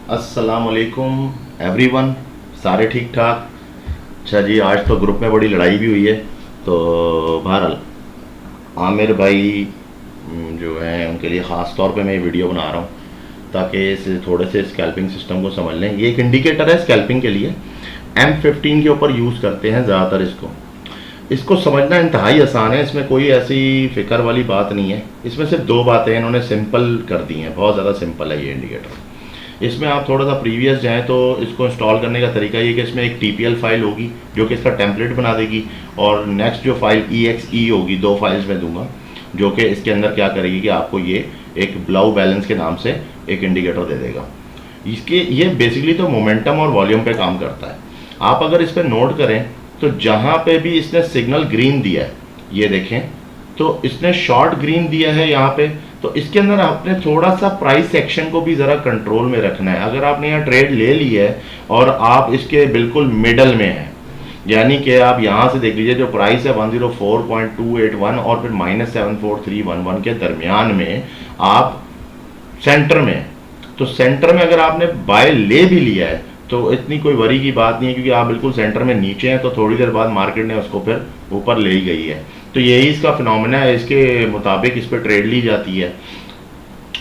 अस्सलाम वालेकुम एवरीवन। सारे ठीक ठाक। अच्छा जी, आज तो ग्रुप में बड़ी लड़ाई भी हुई है। तो बहरहाल आमिर भाई जो हैं उनके लिए ख़ास तौर पे मैं ये वीडियो बना रहा हूँ ताकि इस थोड़े से स्कैल्पिंग सिस्टम को समझ लें। ये एक इंडिकेटर है स्कैल्पिंग के लिए। M15 के ऊपर यूज़ करते हैं ज़्यादातर इसको। इसको समझना इंतहाई आसान है, इसमें कोई ऐसी फ़िक्र वाली बात नहीं है। इसमें सिर्फ दो बातें इन्होंने सिंपल कर दी हैं, बहुत ज़्यादा सिंपल है ये इंडिकेटर। इसमें आप थोड़ा सा प्रीवियस जाएं तो इसको इंस्टॉल करने का तरीका ये कि इसमें एक TPL फाइल होगी जो कि इसका टेम्पलेट बना देगी, और नेक्स्ट जो फाइल EXE होगी, दो फाइल्स मैं दूंगा जो कि इसके अंदर क्या करेगी कि आपको ये एक ब्लाउ बैलेंस के नाम से एक इंडिकेटर दे देगा। इसके ये बेसिकली तो मोमेंटम और वॉल्यूम पे काम करता है। आप अगर इस पर नोट करें तो जहाँ पे भी इसने सिग्नल ग्रीन दिया है, ये देखें तो इसने शॉर्ट ग्रीन दिया है यहाँ पे, तो इसके अंदर आपने थोड़ा सा प्राइस एक्शन को भी ज़रा कंट्रोल में रखना है। अगर आपने यहाँ ट्रेड ले ली है और आप इसके बिल्कुल मिडल में हैं, यानी कि आप यहाँ से देख लीजिए जो प्राइस है 104.281 और फिर -74311 के दरमियान में आप सेंटर में हैं। तो सेंटर में अगर आपने बाय ले भी लिया है तो इतनी कोई वरी की बात नहीं है, क्योंकि आप बिल्कुल सेंटर में नीचे हैं, तो थोड़ी देर बाद मार्केट ने उसको फिर ऊपर ले ही गई है। तो यही इसका फिनोमेना है, इसके मुताबिक इस पर ट्रेड ली जाती है।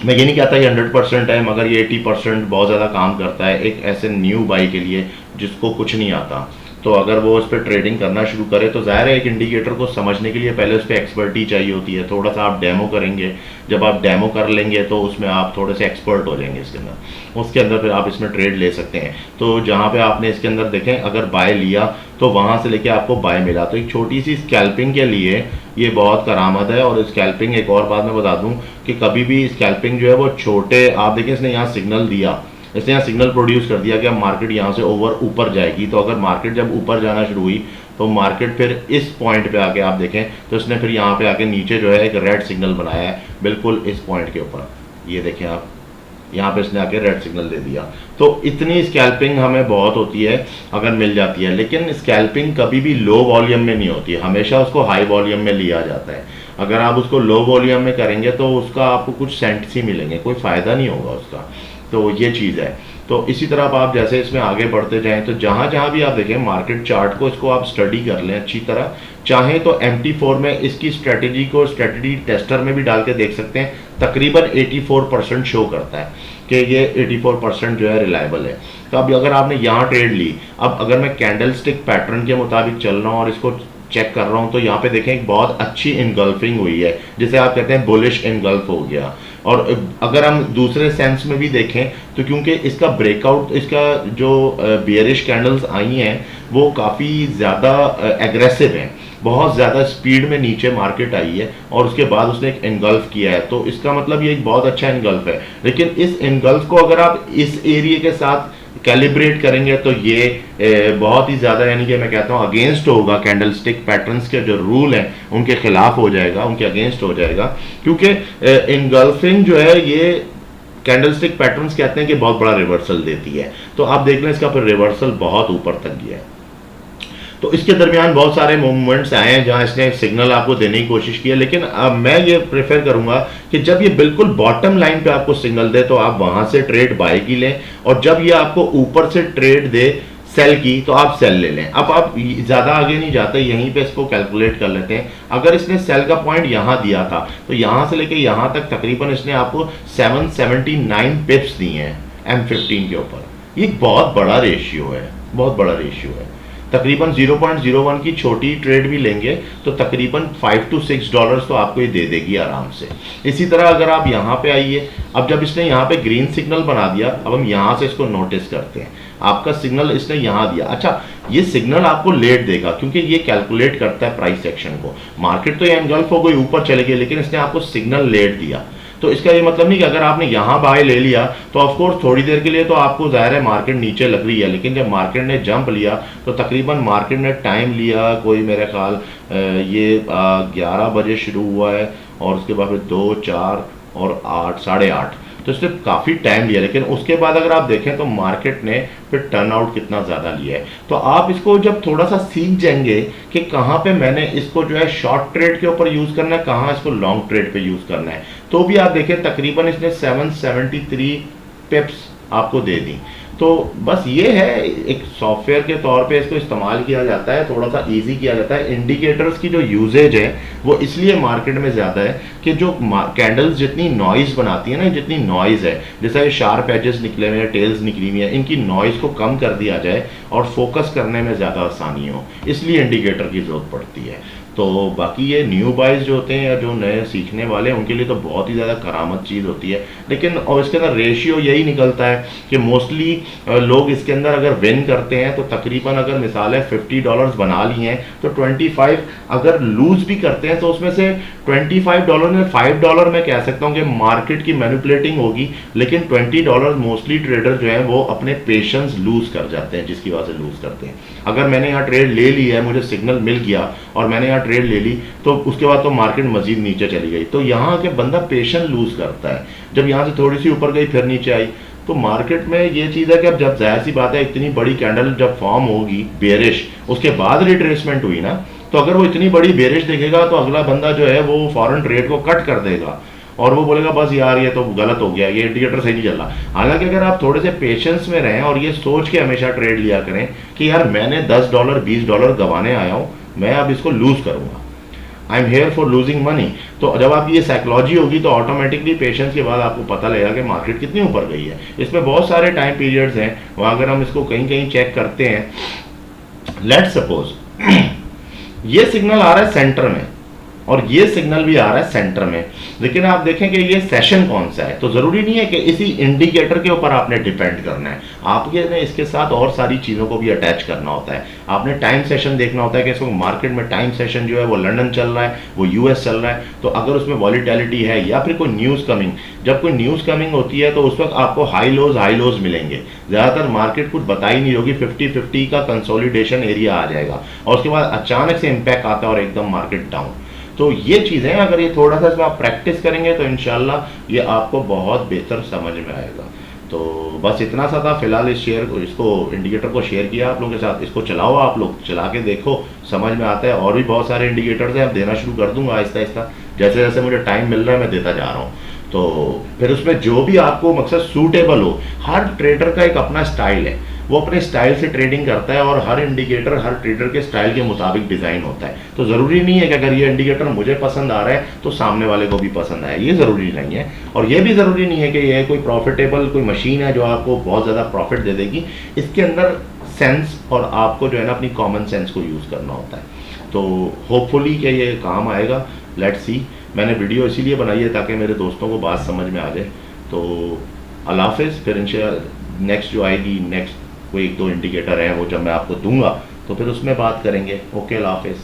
मैं ये नहीं कहता ये 100% है, मगर ये 80% बहुत ज़्यादा काम करता है एक ऐसे न्यू बाई के लिए जिसको कुछ नहीं आता। तो अगर वो उस पर ट्रेडिंग करना शुरू करे तो ज़ाहिर है एक इंडिकेटर को समझने के लिए पहले उस पर एक्सपर्टी चाहिए होती है। थोड़ा सा आप डेमो करेंगे, जब आप डेमो कर लेंगे तो उसमें आप थोड़े से एक्सपर्ट हो जाएंगे इसके अंदर, उसके अंदर फिर आप इसमें ट्रेड ले सकते हैं। तो जहाँ पे आपने इसके अंदर देखें अगर बाय लिया तो वहाँ से लेके आपको बाय मिला, तो एक छोटी सी स्कैल्पिंग के लिए ये बहुत करामत है। और स्कैल्पिंग एक और बात मैं बता दूँ कि कभी भी स्कैल्पिंग जो है वो छोटे, आप देखिए इसने यहाँ सिग्नल दिया, इसने यहाँ सिग्नल प्रोड्यूस कर दिया कि अब मार्केट यहाँ से ऊपर जाएगी। तो अगर मार्केट जब ऊपर जाना शुरू हुई तो मार्केट फिर इस पॉइंट पे आके आप देखें तो इसने फिर यहाँ पे आके नीचे जो है एक रेड सिग्नल बनाया है बिल्कुल इस पॉइंट के ऊपर। ये देखें आप, यहाँ पे इसने आके रेड सिग्नल दे दिया। तो इतनी स्कैल्पिंग हमें बहुत होती है अगर मिल जाती है, लेकिन स्कैल्पिंग कभी भी लो वॉल्यूम में नहीं होती है, हमेशा उसको हाई वॉल्यूम में लिया जाता है। अगर आप उसको लो वॉल्यूम में करेंगे तो उसका आपको कुछ सेंट्स ही मिलेंगे, कोई फ़ायदा नहीं होगा उसका। तो ये चीज़ है। तो इसी तरह आप जैसे इसमें आगे बढ़ते जाएं तो जहाँ जहाँ भी आप देखें मार्केट चार्ट को, इसको आप स्टडी कर लें अच्छी तरह। चाहें तो MT4 में इसकी स्ट्रेटजी को स्ट्रेटजी टेस्टर में भी डाल के देख सकते हैं। तकरीबन 84% शो करता है कि ये 84% जो है रिलायबल है। तो अब अगर आपने यहाँ ट्रेड ली, अब अगर मैं कैंडल स्टिक पैटर्न के मुताबिक चल रहा हूँ और इसको चेक कर रहा हूँ तो यहाँ पे देखें एक बहुत अच्छी इनगल्फिंग हुई है, जिसे आप कहते हैं बुलिश इनगल्फ हो गया। और अगर हम दूसरे सेंस में भी देखें तो क्योंकि इसका ब्रेकआउट, इसका जो बियरिश कैंडल्स आई हैं वो काफ़ी ज़्यादा एग्रेसिव हैं, बहुत ज़्यादा स्पीड में नीचे मार्केट आई है और उसके बाद उसने एक इनगल्फ किया है। तो इसका मतलब ये एक बहुत अच्छा इनगल्फ है। लेकिन इस इनगल्फ को अगर आप इस एरिया के साथ कैलिब्रेट करेंगे तो ये बहुत ही ज़्यादा, यानी कि मैं कहता हूँ अगेंस्ट होगा, कैंडल स्टिक पैटर्न्स के जो रूल हैं उनके खिलाफ हो जाएगा, उनके अगेंस्ट हो जाएगा। क्योंकि इनगल्फिंग जो है ये कैंडल स्टिक पैटर्न्स कहते हैं कि बहुत बड़ा रिवर्सल देती है। तो आप देख लें इसका फिर रिवर्सल बहुत ऊपर तक गया है। तो इसके दरमियान बहुत सारे मूवमेंट्स आए हैं जहां इसने सिग्नल आपको देने की कोशिश की है, लेकिन अब मैं ये प्रेफर करूंगा कि जब ये बिल्कुल बॉटम लाइन पे आपको सिग्नल दे तो आप वहां से ट्रेड बाय की लें, और जब ये आपको ऊपर से ट्रेड दे सेल की तो आप सेल ले लें। अब आप ज़्यादा आगे नहीं जाते, यहीं पे इसको कैलकुलेट कर लेते हैं। अगर इसने सेल का पॉइंट यहाँ दिया था तो यहाँ से लेके यहाँ तक तकरीबन इसने आपको 779 पिप्स दिए हैं M15 के ऊपर। ये बहुत बड़ा रेशियो है, बहुत बड़ा रेशियो है। तकरीबन 0.01 की छोटी ट्रेड भी लेंगे तो तकरीबन $5 to $6 तो आपको ये दे देगी आराम से। इसी तरह अगर आप यहाँ पे आइए, अब जब इसने यहाँ पे ग्रीन सिग्नल बना दिया, अब हम यहाँ से इसको नोटिस करते हैं। आपका सिग्नल इसने यहाँ दिया, अच्छा ये सिग्नल आपको लेट देगा क्योंकि ये कैलकुलेट करता है प्राइस एक्शन को। मार्केट तो ये एनगल्फ हो गई, ऊपर चले गई, लेकिन इसने आपको सिग्नल लेट दिया। तो इसका ये मतलब नहीं कि अगर आपने यहाँ बाय ले लिया तो ऑफकोर्स थोड़ी देर के लिए तो आपको ज़ाहिर है मार्केट नीचे लग रही है, लेकिन जब मार्केट ने जंप लिया तो तकरीबन मार्केट ने टाइम लिया, कोई मेरे ख्याल ये 11 बजे शुरू हुआ है और उसके बाद फिर 2, 4 और 8, 8:30, तो इसने काफ़ी टाइम लिया। लेकिन उसके बाद अगर आप देखें तो मार्केट ने फिर टर्नआउट कितना ज़्यादा लिया है। तो आप इसको जब थोड़ा सा सीख जाएंगे कि कहाँ पे मैंने इसको जो है शॉर्ट ट्रेड के ऊपर यूज़ करना है, कहाँ इसको लॉन्ग ट्रेड पे यूज़ करना है, तो भी आप देखें तकरीबन इसने 773 पिप्स आपको दे दी। तो बस ये है, एक सॉफ्टवेयर के तौर पे इसको इस्तेमाल किया जाता है, थोड़ा सा इजी किया जाता है। इंडिकेटर्स की जो यूजेज है वो इसलिए मार्केट में ज़्यादा है कि जो कैंडल्स जितनी नॉइज़ बनाती है ना, जितनी नॉइज़ है, जैसे ये शार्प एजेस निकले हुए हैं, टेल्स निकली हुई है, इनकी नॉइज़ को कम कर दिया जाए और फोकस करने में ज़्यादा आसानी हो, इसलिए इंडिकेटर की ज़रूरत पड़ती है। तो बाकी ये न्यू बाइज जो होते हैं या जो नए सीखने वाले हैं उनके लिए तो बहुत ही ज़्यादा करामत चीज़ होती है। लेकिन और इसके अंदर रेशियो यही निकलता है कि मोस्टली लोग इसके अंदर अगर विन करते हैं तो तकरीबन, अगर मिसाल है $50 बना लिए हैं तो 25 अगर लूज भी करते हैं तो उसमें से $25 में $5 मैं कह सकता हूँ कि मार्केट की मैनिपुलेटिंग होगी, लेकिन $20 मोस्टली ट्रेडर जो है वो अपने पेशेंस लूज कर जाते हैं, जिसकी वजह से लूज करते हैं। अगर मैंने यहाँ ट्रेड ले ली है, मुझे सिग्नल मिल गया और मैंने यहाँ ट्रेड ले ली, तो उसके बाद तो मार्केट मजीद नीचे चली गई, तो यहाँ के बंदा पेशेंस लूज करता है। जब यहाँ से थोड़ी सी ऊपर गई फिर नीचे आई, तो मार्केट में ये चीज़ है कि अब जब जाहिर सी बात है इतनी बड़ी कैंडल जब फॉर्म होगी बेरिश, उसके बाद रिट्रेसमेंट हुई ना, तो अगर वो इतनी बड़ी बेरिश देखेगा तो अगला बंदा जो है वो फॉरेन ट्रेड को कट कर देगा और वो बोलेगा बस यार ये तो गलत हो गया, ये इंडिकेटर सही नहीं चल रहा। हालांकि अगर आप थोड़े से पेशेंस में रहें और ये सोच के हमेशा ट्रेड लिया करें कि यार मैंने $10 $20 गंवाने आया हूँ, मैं अब इसको लूज करूंगा, I am here for losing money, तो जब आपकी ये साइकोलॉजी होगी तो ऑटोमेटिकली पेशेंस के बाद आपको पता लगेगा कि मार्केट कितनी ऊपर गई है। इसमें बहुत सारे टाइम पीरियड्स हैं, वहाँ अगर हम इसको कहीं कहीं चेक करते हैं, लेट्स सपोज ये सिग्नल आ रहा है सेंटर में और ये सिग्नल भी आ रहा है सेंटर में, लेकिन आप देखें कि ये सेशन कौन सा है, तो ज़रूरी नहीं है कि इसी इंडिकेटर के ऊपर आपने डिपेंड करना है, आपके ने इसके साथ और सारी चीज़ों को भी अटैच करना होता है। आपने टाइम सेशन देखना होता है कि इसको मार्केट में टाइम सेशन जो है वो लंदन चल रहा है, वो यूएस चल रहा है, तो अगर उसमें वॉलीटैलिटी है या फिर कोई न्यूज़ कमिंग, जब कोई न्यूज़ कमिंग होती है तो उस वक्त आपको हाई लोज मिलेंगे, ज़्यादातर मार्केट कुछ बता ही नहीं होगी, 50-50 का कंसोलिडेशन एरिया आ जाएगा और उसके बाद अचानक से इम्पैक्ट आता है और एकदम मार्केट डाउन। तो ये चीज़ें अगर ये थोड़ा सा इसमें आप प्रैक्टिस करेंगे तो इंशाल्लाह ये आपको बहुत बेहतर समझ में आएगा। तो बस इतना सा था फिलहाल, इसको इंडिकेटर को शेयर किया आप लोगों के साथ, इसको चलाओ, आप लोग चला के देखो, समझ में आता है। और भी बहुत सारे इंडिकेटर्स हैं, अब देना शुरू कर दूंगा आहिस्ता आहिस्ता, जैसे जैसे मुझे टाइम मिल रहा है मैं देता जा रहा हूँ। तो फिर उसमें जो भी आपको मकसद सूटेबल हो, हर ट्रेडर का एक अपना स्टाइल है, वो अपने स्टाइल से ट्रेडिंग करता है और हर इंडिकेटर हर ट्रेडर के स्टाइल के मुताबिक डिज़ाइन होता है। तो ज़रूरी नहीं है कि अगर ये इंडिकेटर मुझे पसंद आ रहा है तो सामने वाले को भी पसंद आए, ये ज़रूरी नहीं है। और ये भी ज़रूरी नहीं है कि ये कोई प्रॉफिटेबल कोई मशीन है जो आपको बहुत ज़्यादा प्रॉफिट दे देगी। इसके अंदर सेंस और आपको जो है ना अपनी कॉमन सेंस को यूज़ करना होता है। तो होपफुली कि ये काम आएगा, लेट्स सी। मैंने वीडियो इसीलिए बनाई है ताकि मेरे दोस्तों को बात समझ में आ जाए। तो अल्लाह हाफ़िज़, फिर इंशाअल्लाह नेक्स्ट जो आएगी, नेक्स्ट कोई 1-2 इंडिकेटर हैं वो जब मैं आपको दूंगा तो फिर उसमें बात करेंगे। ओके, अल्लाह हाफ़िज़।